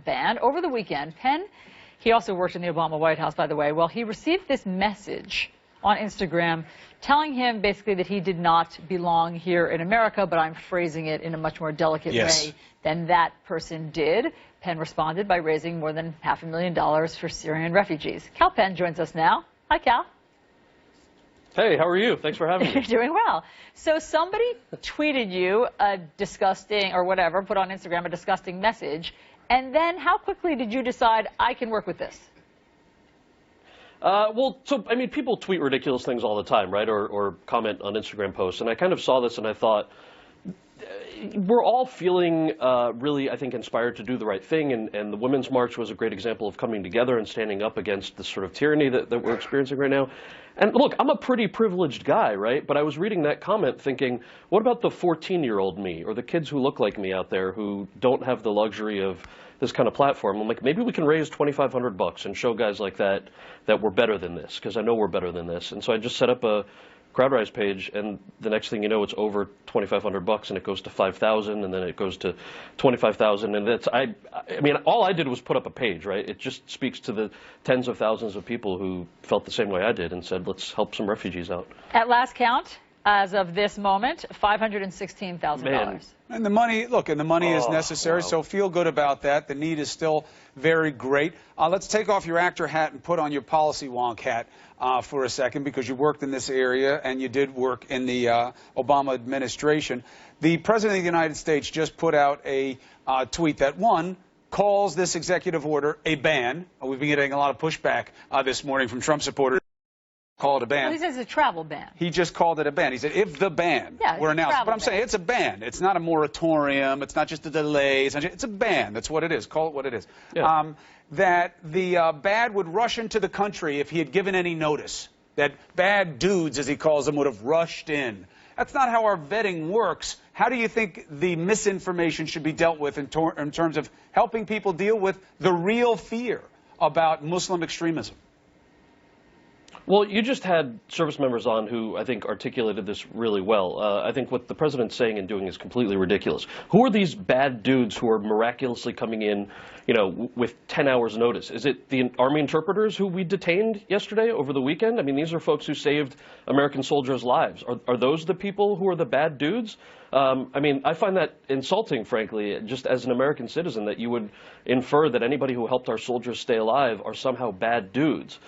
banned. Over the weekend, Penn, he also worked in the Obama White House, by the way. Well, he received this message on Instagram telling him basically that he did not belong here in America, but I'm phrasing it in a much more delicate way than that person did. Penn responded by raising more than $500,000 for Syrian refugees. Kal Penn joins us now. Hi, Kal. Hey, how are you? Thanks for having me. You're doing well. So somebody tweeted you a disgusting, or whatever, put on Instagram a disgusting message, and then how quickly did you decide, I can work with this? Well, I mean, people tweet ridiculous things all the time, right, or comment on Instagram posts, and I kind of saw this and I thought, we're all feeling really, I think, inspired to do the right thing, and the Women's March was a great example of coming together and standing up against this sort of tyranny that we're experiencing right now. And look, I'm a pretty privileged guy, right? But I was reading that comment thinking, what about the 14-year-old me or the kids who look like me out there who don't have the luxury of this kind of platform? I'm like, maybe we can raise $2,500 and show guys like that we're better than this, because I know we're better than this. And so I just set up a CrowdRise page, and the next thing you know, it's over $2,500, and it goes to 5,000, and then it goes to 25,000, and that's I mean, all I did was put up a page, right? It just speaks to the tens of thousands of people who felt the same way I did and said, let's help some refugees out. At last count, as of this moment, $516,000. And the money, look, and the money is necessary, so feel good about that. The need is still very great. Let's take off your actor hat and put on your policy wonk hat for a second, because you worked in this area and you did work in the Obama administration. The President of the United States just put out a tweet that, one, calls this executive order a ban. We've been getting a lot of pushback this morning from Trump supporters. Call it a ban. Well, he says it's a travel ban. He just called it a ban. He said if the ban were announced. But I'm saying it's a ban. It's not a moratorium. It's not just a delay. It's a ban. That's what it is. Call it what it is. Yeah. That the bad would rush into the country if he had given any notice. That bad dudes, as he calls them, would have rushed in. That's not how our vetting works. How do you think the misinformation should be dealt with in terms of helping people deal with the real fear about Muslim extremism? Well, you just had service members on who I think articulated this really well. I think what the president's saying and doing is completely ridiculous. Who are these bad dudes who are miraculously coming in, you know, with 10 hours notice? Is it the Army interpreters who we detained yesterday over the weekend? I mean, these are folks who saved American soldiers' lives. Are those the people who are the bad dudes? I mean, I find that insulting, frankly, just as an American citizen, that you would infer that anybody who helped our soldiers stay alive are somehow bad dudes.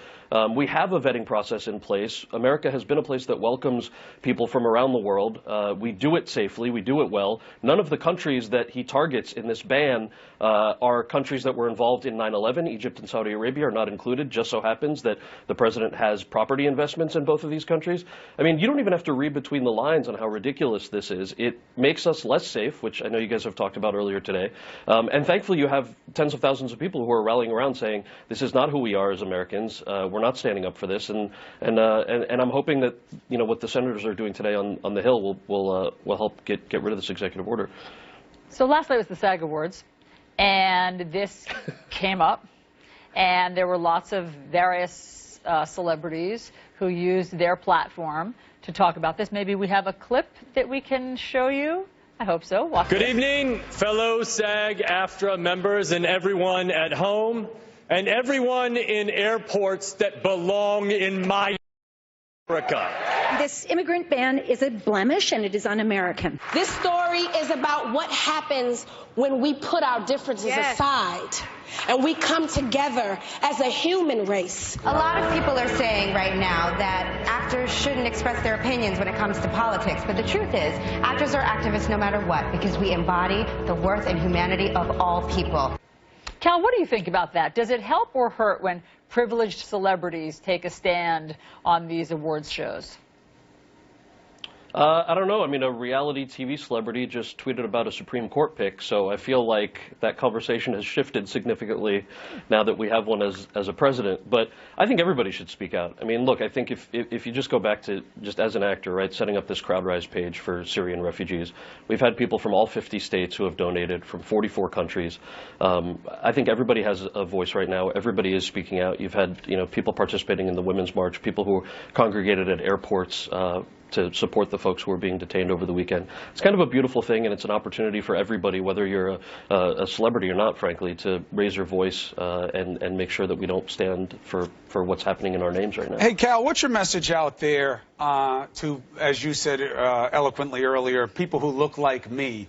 We have a vetting process in place. America has been a place that welcomes people from around the world. We do it safely. We do it well. None of the countries that he targets in this ban are countries that were involved in 9/11. Egypt and Saudi Arabia are not included. Just so happens that the president has property investments in both of these countries. I mean, you don't even have to read between the lines on how ridiculous this is. It makes us less safe, which I know you guys have talked about earlier today. And thankfully, you have tens of thousands of people who are rallying around saying, this is not who we are as Americans. We're not standing up for this, and I'm hoping that, you know, what the senators are doing today on the Hill will help get rid of this executive order. So last night was the SAG Awards, and this came up, and there were lots of various celebrities who used their platform to talk about this. Maybe we have a clip that we can show you. I hope so. Watch Good this. evening, fellow SAG-AFTRA members and everyone at home. And everyone in airports that belong in my America. This immigrant ban is a blemish, and it is un-American. This story is about what happens when we put our differences aside and we come together as a human race. A lot of people are saying right now that actors shouldn't express their opinions when it comes to politics, but the truth is, actors are activists no matter what, because we embody the worth and humanity of all people. Kal, what do you think about that? Does it help or hurt when privileged celebrities take a stand on these awards shows? I don't know. I mean, a reality TV celebrity just tweeted about a Supreme Court pick, so I feel like that conversation has shifted significantly now that we have one as a president. But I think everybody should speak out. I mean, look, I think if you just go back to just as an actor, right, setting up this CrowdRise page for Syrian refugees, we've had people from all 50 states who have donated from 44 countries. I think everybody has a voice right now. Everybody is speaking out. You've had, you know, people participating in the Women's March, people who congregated at airports, to support the folks who are being detained over the weekend. It's kind of a beautiful thing, and it's an opportunity for everybody, whether you're a celebrity or not, frankly, to raise your voice and make sure that we don't stand for what's happening in our names right now. Hey, Kal, what's your message out there to, as you said eloquently earlier, people who look like me,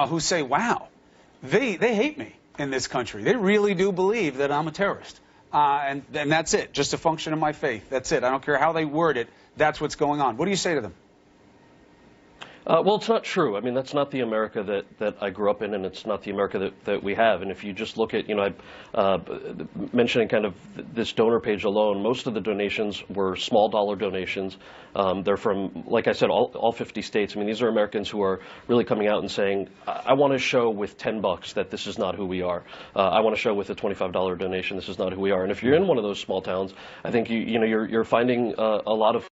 who say, wow, they hate me in this country. They really do believe that I'm a terrorist. And that's it, just a function of my faith. That's it. I don't care how they word it. That's what's going on. What do you say to them? Well, it's not true. I mean, that's not the America that I grew up in, and it's not the America that we have. And if you just look at, mentioning kind of this donor page alone, most of the donations were small dollar donations. They're from, like I said, all 50 states. I mean, these are Americans who are really coming out and saying, I want to show with $10 that this is not who we are. I want to show with a $25 donation this is not who we are. And if you're in one of those small towns, I think you're finding a lot of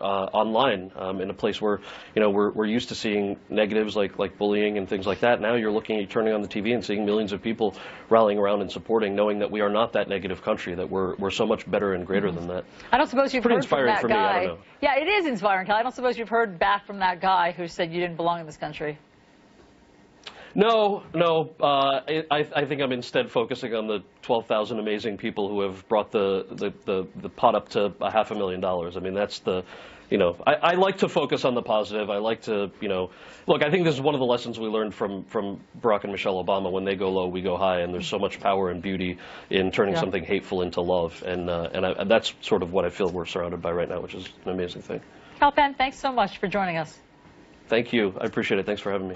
online in a place where we're used to seeing negatives like bullying and things like that. Now you're turning on the TV and seeing millions of people rallying around and supporting, knowing that we are not that negative country, that we're so much better and greater than that. I don't suppose you've heard from that guy. Me, I don't know. Yeah, it is inspiring, Kal. I don't suppose you've heard back from that guy who said you didn't belong in this country. No. I think I'm instead focusing on the 12,000 amazing people who have brought the pot up to $500,000. I mean, that's the, I like to focus on the positive. I like to, look, I think this is one of the lessons we learned from Barack and Michelle Obama. When they go low, we go high, and there's so much power and beauty in turning something hateful into love, and that's sort of what I feel we're surrounded by right now, which is an amazing thing. Kal Penn, thanks so much for joining us. Thank you. I appreciate it. Thanks for having me.